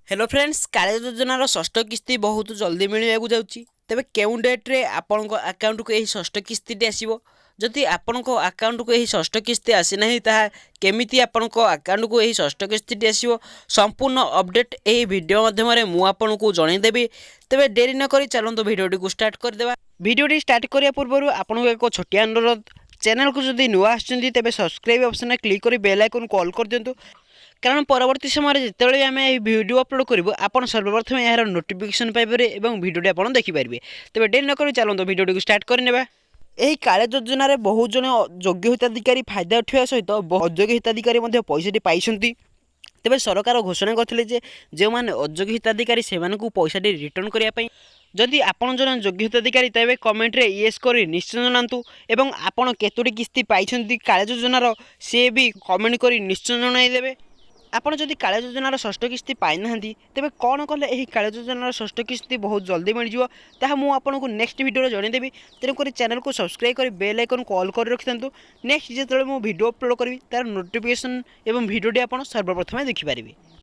Hello friends, Kaliya योजनार षष्ठ किस्ती बहुत जल्दी मिलवाक जाऊँगी। तेबे केउ डेट्रे आपण आकाउंट को यही षष्ठ किस्ती आसो। जदि आपण आकाउंट को यही षष्ठ किस्ती आसीना केमिति आपण आकाउंट को यही षष्ठ किस्ती आसो संपूर्ण अपडेट यही वीडियो माध्यम मुझे को जनईदेवी। तेबे डेरी नक चलते भिडियोटी को स्टार्ट करदे। भिडियोटी स्टार्ट करने पूर्व आपको एक छोटिया अनुरोध, चैनल को जब नुआ आसुँच तेज सब्सक्राइब ऑप्शन क्लिक कर बेल आइकन कॉल कर दिंतु, कारण परवर्ती समय जिते आम वीडियो अपलोड करूँ आप सर्वप्रथम यार नोटिफिकेशन पाइबे और भिडियोटी आप देखिपारे। तेज डेरी नक चलते भिडियोटी को स्टार्ट करने। यही कालिया योजन बहुत जन योग्य हिताधिकारी फायदा उठा सहित अयोग्य हिताधिकारी पैसा पाई। तेज सरकार घोषणा करते जो मैंने अयोग्य हिताधिकारी से पैसा रिटर्न करने। जदि आपन जन योग्य हिताधिकारी तेज कमेंट रे येस कर निश्चय जनातु एवं आपन केतोटी किस्ती पाई कालिया योजनार सी भी कमेंट कर निश्चय जनईदेवे। आपड़ जदि कालिया योजनार षष्ठ किस्ती पाई ना तेबे कौन कले यही कालिया योजनार षष्ठ किस्ती बहुत जल्दी मिल जाए मुझे नेक्स्ट वीडियो जनईदेवी। तेणुक चैनल को सब्सक्राइब कर बेल आइकन कॉल कर रखि था। नेक्स्ट जो मुझे वीडियो अपलोड करी तार नोटिफिकेशन एवं भिडियोटी आप सर्वप्रथम देखिपारे।